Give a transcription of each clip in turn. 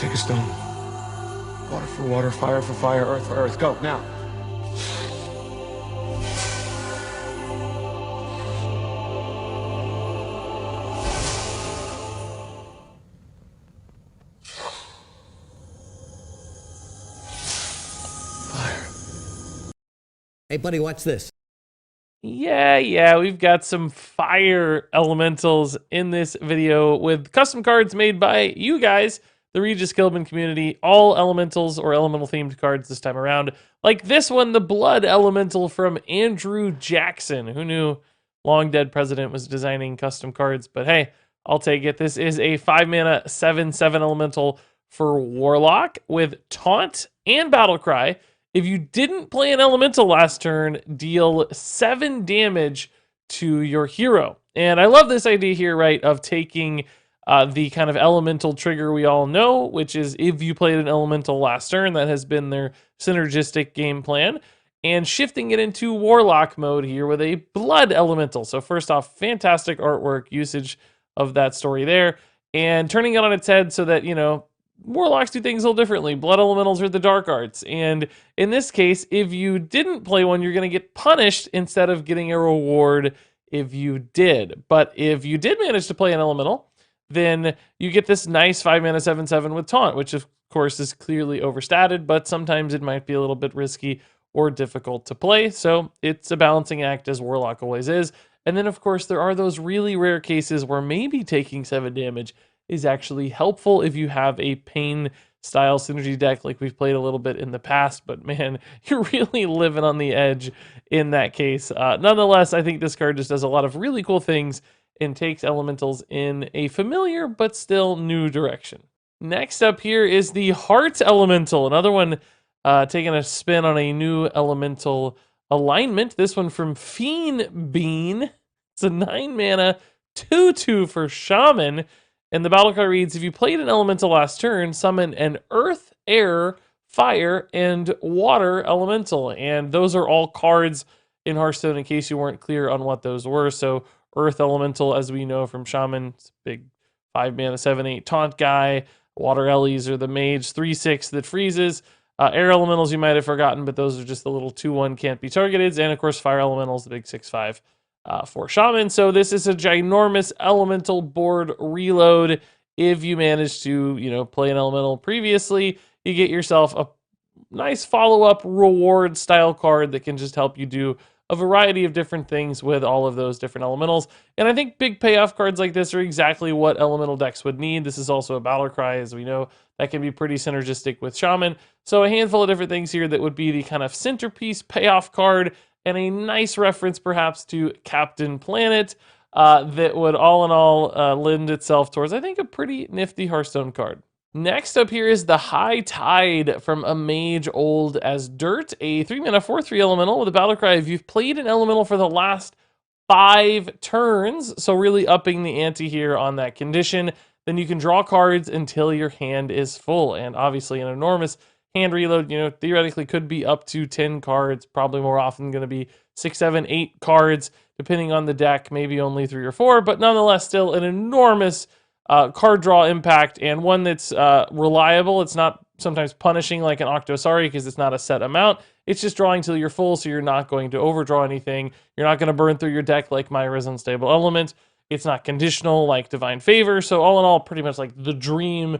Take a stone. Water for water, fire for fire, earth for earth. Go, now. Hey, buddy, watch this. Yeah, we've got some fire elementals in this video with custom cards made by you guys, the Regis Gilman community, all elementals or elemental themed cards this time around. Like this one, the Blood Elemental from Andrew Jackson. Who knew long dead president was designing custom cards? But hey, I'll take it. This is a 5-mana 7/7 elemental for Warlock with Taunt and Battle Cry. If you didn't play an elemental last turn, deal 7 damage to your hero. And I love this idea here, right, of taking the kind of elemental trigger we all know, which is if you played an elemental last turn, that has been their synergistic game plan, and shifting it into Warlock mode here with a Blood Elemental. So first off, fantastic artwork, usage of that story there, and turning it on its head so that, you know, Warlocks do things a little differently. Blood Elementals are the dark arts. And in this case, if you didn't play one, you're going to get punished instead of getting a reward if you did. But if you did manage to play an Elemental, then you get this nice 5-mana 7/7 with Taunt, which of course is clearly overstated, but sometimes it might be a little bit risky or difficult to play. So it's a balancing act, as Warlock always is. And then of course there are those really rare cases where maybe taking 7 damage is actually helpful if you have a pain style synergy deck like we've played a little bit in the past, but man, you're really living on the edge in that case. Nonetheless, I think this card just does a lot of really cool things and takes elementals in a familiar but still new direction. Next up here is the Heart Elemental, another one taking a spin on a new elemental alignment. This one from Fiend Bean. It's a 9-mana 2/2 for Shaman. And the battle card reads, if you played an elemental last turn, summon an earth, air, fire, and water elemental. And those are all cards in Hearthstone in case you weren't clear on what those were. So earth elemental, as we know from Shaman, it's a big 5-mana 7/8 taunt guy. Water Ellies are the mage 3/6 that freezes. Air elementals you might have forgotten, but those are just the little 2/1 can't be targeted. And of course fire elementals, the big 6/5. For Shaman. So this is a ginormous elemental board reload. If you manage to, you know, play an elemental previously, you get yourself a nice follow-up reward style card that can just help you do a variety of different things with all of those different elementals. And I think big payoff cards like this are exactly what elemental decks would need. This is also a battle cry, as we know, that can be pretty synergistic with Shaman. So a handful of different things here that would be the kind of centerpiece payoff card, and a nice reference perhaps to Captain Planet that would all in all lend itself towards, I think, a pretty nifty Hearthstone card. Next up here is the High Tide from a mage old as dirt, a 3-mana 4/3 elemental with a battle cry. If you've played an elemental for the last 5 turns, so really upping the ante here on that condition, then you can draw cards until your hand is full. And obviously an enormous hand reload, you know, theoretically could be up to 10 cards, probably more often going to be 6, 7, 8 cards, depending on the deck, maybe only 3 or 4, but nonetheless still an enormous card draw impact, and one that's reliable. It's not sometimes punishing like an Octosari because it's not a set amount. It's just drawing till you're full, so you're not going to overdraw anything. You're not going to burn through your deck like Myra's Unstable Element. It's not conditional like Divine Favor, so all in all, pretty much like the dream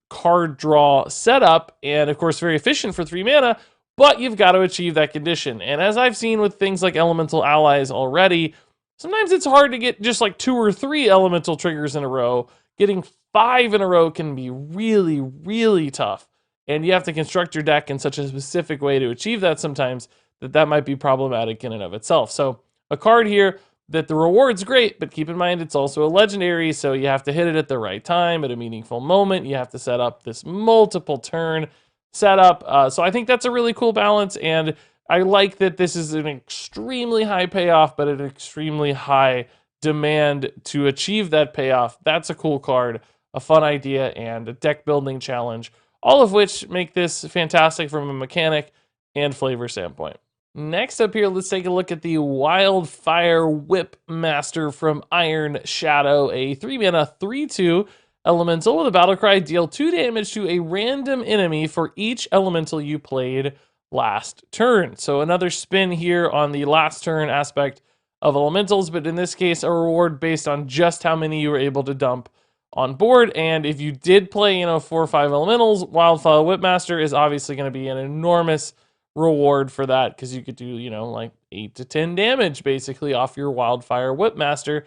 card draw setup, and of course very efficient for 3 mana, but you've got to achieve that condition. And as I've seen with things like Elemental Allies already, sometimes it's hard to get just like 2 or 3 elemental triggers in a row. Getting 5 in a row can be really, really tough, and you have to construct your deck in such a specific way to achieve that sometimes that might be problematic in and of itself. So a card here that the reward's great, but keep in mind it's also a legendary, so you have to hit it at the right time, at a meaningful moment. You have to set up this multiple turn setup. So I think that's a really cool balance, and I like that this is an extremely high payoff, but an extremely high demand to achieve that payoff. That's a cool card, a fun idea, and a deck building challenge, all of which make this fantastic from a mechanic and flavor standpoint. Next up here, let's take a look at the Wildfire Whip Master from Iron Shadow, a 3-mana 3/2 Elemental with a battle cry, deal 2 damage to a random enemy for each elemental you played last turn. So another spin here on the last turn aspect of elementals, but in this case, a reward based on just how many you were able to dump on board. And if you did play, 4 or 5 elementals, Wildfire Whipmaster is obviously going to be an enormous reward for that, because you could do, like 8 to 10 damage basically off your Wildfire Whipmaster,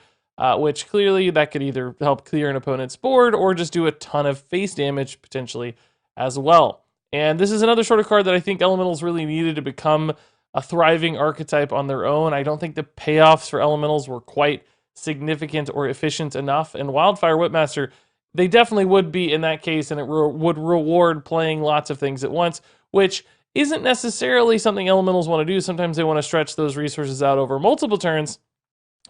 which clearly that could either help clear an opponent's board or just do a ton of face damage potentially as well. And this is another sort of card that I think elementals really needed to become a thriving archetype on their own. I don't think the payoffs for elementals were quite significant or efficient enough. And Wildfire Whipmaster, they definitely would be in that case, and it would reward playing lots of things at once, which isn't necessarily something elementals want to do. Sometimes they want to stretch those resources out over multiple turns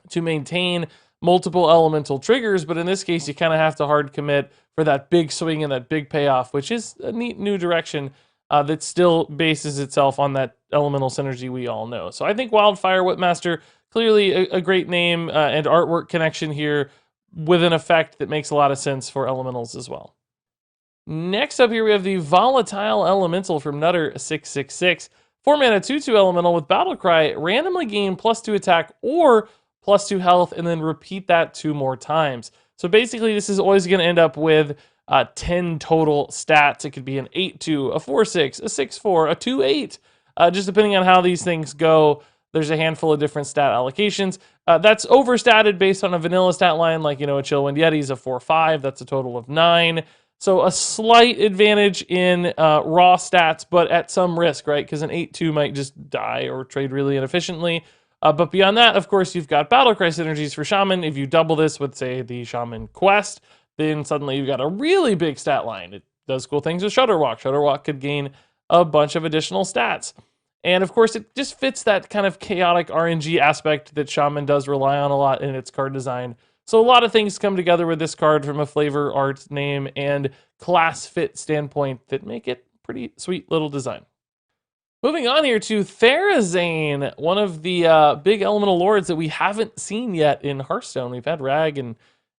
to maintain multiple elemental triggers, but in this case, you kind of have to hard commit for that big swing and that big payoff, which is a neat new direction that still bases itself on that elemental synergy we all know. So I think Wildfire Whipmaster, clearly a great name and artwork connection here with an effect that makes a lot of sense for elementals as well. Next up here, we have the Volatile Elemental from Nutter666. 4 mana 2/2 elemental with battle cry, randomly gain +2 attack or +2 health, and then repeat that 2 more times. So basically, this is always going to end up with 10 total stats. It could be an 8/2, a 4/6, a 6/4, a 2/8, just depending on how these things go. There's a handful of different stat allocations. That's overstated based on a vanilla stat line, like, a Chillwind Yeti is a 4/5. That's a total of 9. So a slight advantage in raw stats, but at some risk, right? Because an 8/2 might just die or trade really inefficiently. But beyond that, of course, you've got Battlecry synergies for Shaman. If you double this with, say, the Shaman Quest, then suddenly you've got a really big stat line. It does cool things with Shudderwalk. Shudderwalk could gain a bunch of additional stats. And of course, it just fits that kind of chaotic RNG aspect that Shaman does rely on a lot in its card design. So a lot of things come together with this card from a flavor, art, name, and class fit standpoint that make it pretty sweet little design. Moving on here to Therazane, one of the big elemental lords that we haven't seen yet in Hearthstone. We've had Rag and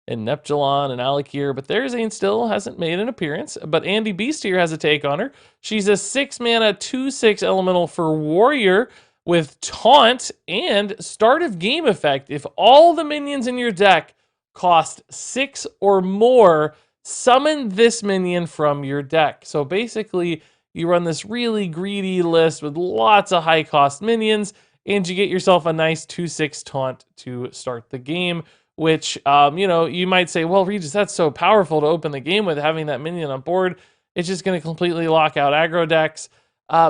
Neptulon and Alakir, but Therazane still hasn't made an appearance. But Andy Beast here has a take on her. She's a 6 mana 2/6 elemental for Warrior with Taunt and Start of Game effect. If all the minions in your deck cost 6 or more, summon this minion from your deck. So basically, you run this really greedy list with lots of high cost minions, and you get yourself a nice 2/6 taunt to start the game, which, you might say, well, Regis, that's so powerful to open the game with, having that minion on board. It's just going to completely lock out aggro decks.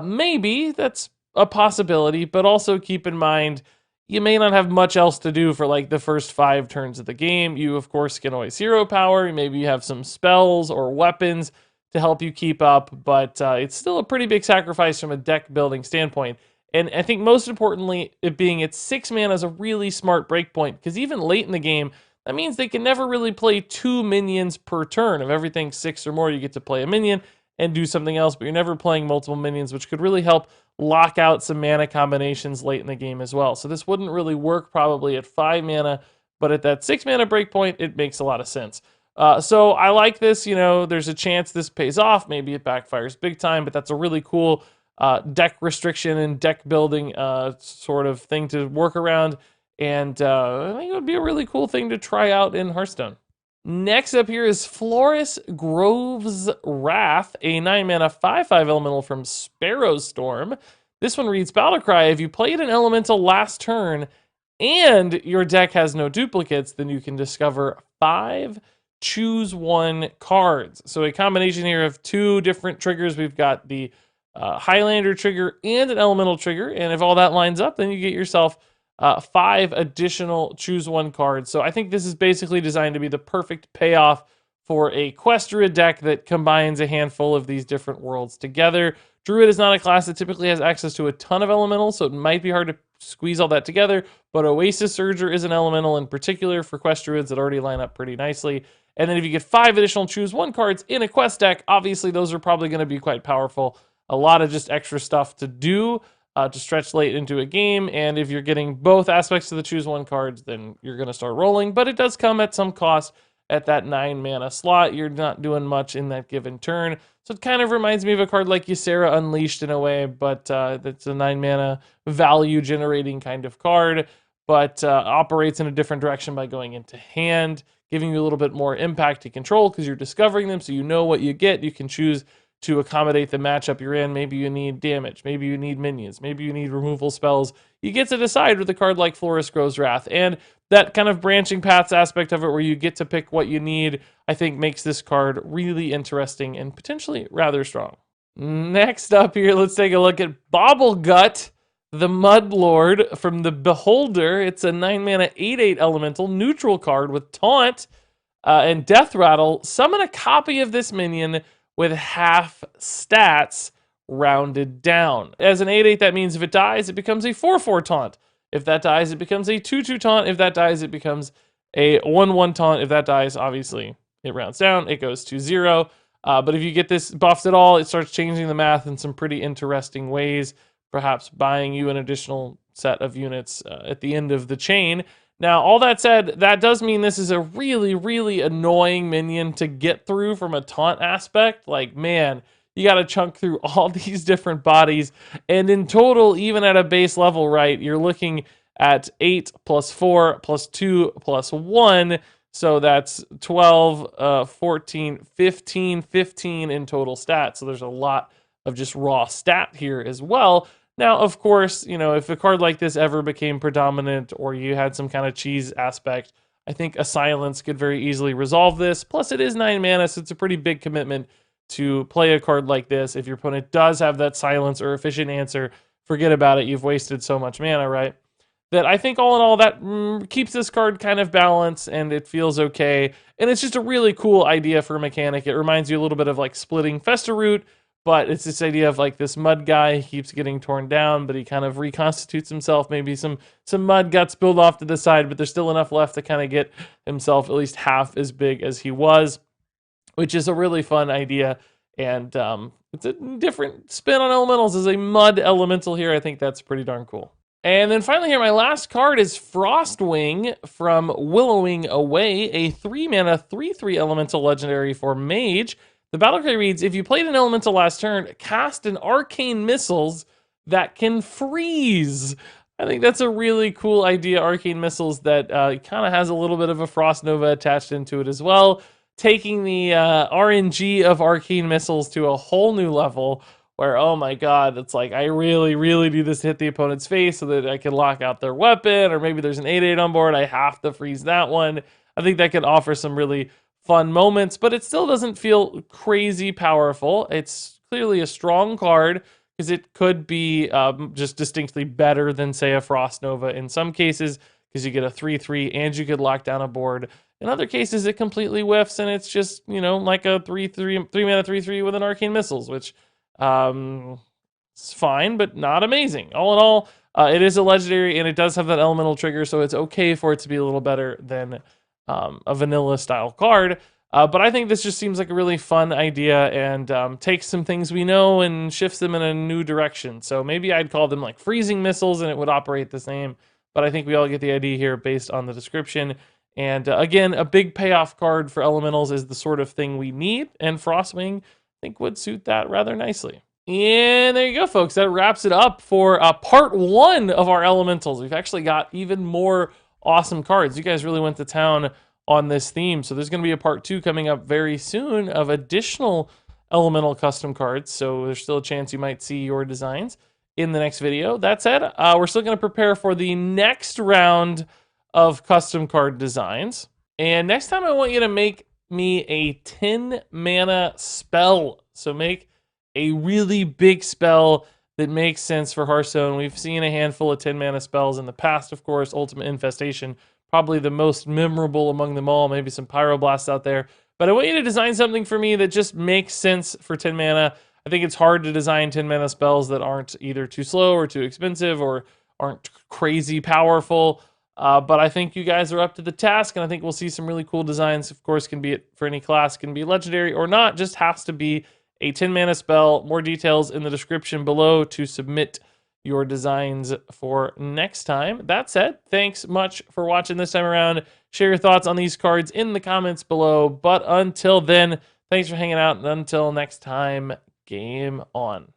Maybe that's a possibility, but also keep in mind, you may not have much else to do for like the first 5 turns of the game. You, of course, can always hero power. Maybe you have some spells or weapons to help you keep up, but it's still a pretty big sacrifice from a deck building standpoint. And I think most importantly, it being at 6 mana is a really smart breakpoint, because even late in the game, that means they can never really play 2 minions per turn. If everything's 6 or more, you get to play a minion and do something else, but you're never playing multiple minions, which could really help lock out some mana combinations late in the game as well. So this wouldn't really work probably at 5 mana, but at that 6 mana breakpoint, it makes a lot of sense. So I like this. There's a chance this pays off. Maybe it backfires big time, but that's a really cool deck restriction and deck building sort of thing to work around. And I think it would be a really cool thing to try out in Hearthstone. Next up here is Floras Grove's Wrath, a 9 mana 5/5 elemental from Sparrow Storm. This one reads, Battlecry, if you played an elemental last turn and your deck has no duplicates, then you can discover 5 choose 1 cards. So a combination here of 2 different triggers. We've got the Highlander trigger and an elemental trigger, and if all that lines up, then you get yourself 5 additional choose 1 cards. So I think this is basically designed to be the perfect payoff for a Quest Druid deck that combines a handful of these different worlds together. Druid is not a class that typically has access to a ton of elementals, so it might be hard to squeeze all that together, but Oasis Surger is an elemental in particular for Quest Druids that already line up pretty nicely. And then if you get 5 additional choose 1 cards in a Quest deck, obviously those are probably going to be quite powerful. A lot of just extra stuff to do to stretch late into a game, and if you're getting both aspects of the choose 1 cards, then you're going to start rolling, but it does come at some cost, at that 9 mana slot. You're not doing much in that given turn. So it kind of reminds me of a card like Ysera Unleashed in a way, but that's a 9 mana value generating kind of card, but operates in a different direction by going into hand, giving you a little bit more impact to control because you're discovering them, so you know what you get. You can choose to accommodate the matchup you're in. Maybe you need damage, maybe you need minions, maybe you need removal spells. You get to decide with a card like Floras Grows Wrath, and that kind of branching paths aspect of it where you get to pick what you need, I think makes this card really interesting and potentially rather strong. Next up here, let's take a look at Bauble Gut, the Mudlord from the Beholder. It's a 9 mana 8/8 elemental neutral card with Taunt and Death Rattle. Summon a copy of this minion with half stats rounded down. As an 8/8, that means if it dies, it becomes a 4/4 taunt. If that dies, it becomes a 2/2 taunt. If that dies, it becomes a 1/1 taunt. If that dies, obviously, it rounds down. It goes to 0. But if you get this buffed at all, it starts changing the math in some pretty interesting ways, perhaps buying you an additional set of units at the end of the chain. Now, all that said, that does mean this is a really, really annoying minion to get through from a taunt aspect. Like, man, you got to chunk through all these different bodies. And in total, even at a base level, right, you're looking at 8 plus 4 plus 2 plus 1. So that's 12, 14, 15 in total stats. So there's a lot of just raw stat here as well. Now, of course, you know, if a card like this ever became predominant or you had some kind of cheese aspect, I think a silence could very easily resolve this. Plus, it is 9 mana, so it's a pretty big commitment to play a card like this. If your opponent does have that silence or efficient answer, forget about it. You've wasted so much mana, right? That I think all in all, that keeps this card kind of balanced and it feels okay. And it's just a really cool idea for a mechanic. It reminds you a little bit of like splitting Fester Root, but it's this idea of like this mud guy. He keeps getting torn down, but he kind of reconstitutes himself. Maybe some mud guts build off to the side, but there's still enough left to kind of get himself at least half as big as he was, which is a really fun idea. And it's a different spin on elementals as a mud elemental here. I think that's pretty darn cool. And then finally here, my last card is Frostwing from Willowing Away, a 3 mana 3/3 elemental legendary for Mage. The battle cry reads, if you played an elemental last turn, cast an arcane missiles that can freeze. I think that's a really cool idea, arcane missiles that kind of has a little bit of a Frost Nova attached into it as well, taking the RNG of arcane missiles to a whole new level where, oh my god, it's like, I really, really do this to hit the opponent's face so that I can lock out their weapon, or maybe there's an 8/8 on board, I have to freeze that one. I think that could offer some really fun moments, but it still doesn't feel crazy powerful. It's clearly a strong card because it could be just distinctly better than, say, a Frost Nova in some cases, because you get a 3/3 and you could lock down a board. In other cases, it completely whiffs and it's just, you know, like a 3 mana 3/3 with an arcane missiles, which it's fine, but not amazing. All in all, it is a legendary and it does have that elemental trigger, so it's okay for it to be a little better than a vanilla style card. But I think this just seems like a really fun idea and takes some things we know and shifts them in a new direction. So maybe I'd call them like freezing missiles and it would operate the same. But I think we all get the idea here based on the description. And again, a big payoff card for elementals is the sort of thing we need. And Frostwing, I think, would suit that rather nicely. And there you go, folks. That wraps it up for part 1 of our elementals. We've actually got even more awesome cards. You guys really went to town on this theme. So there's going to be a part 2 coming up very soon of additional elemental custom cards. So there's still a chance you might see your designs in the next video. That said, we're still going to prepare for the next round of custom card designs. And next time I want you to make me a 10 mana spell. So make a really big spell that makes sense for Hearthstone. We've seen a handful of 10 mana spells in the past, of course. Ultimate Infestation, probably the most memorable among them all. Maybe some Pyroblasts out there. But I want you to design something for me that just makes sense for 10 mana. I think it's hard to design 10 mana spells that aren't either too slow or too expensive or aren't crazy powerful. But I think you guys are up to the task, and I think we'll see some really cool designs. Of course, can be it for any class, can be legendary or not, just has to be a 10 mana spell. More details in the description below to submit your designs for next time. That said, thanks much for watching this time around. Share your thoughts on these cards in the comments below. But until then, thanks for hanging out, and until next time, game on.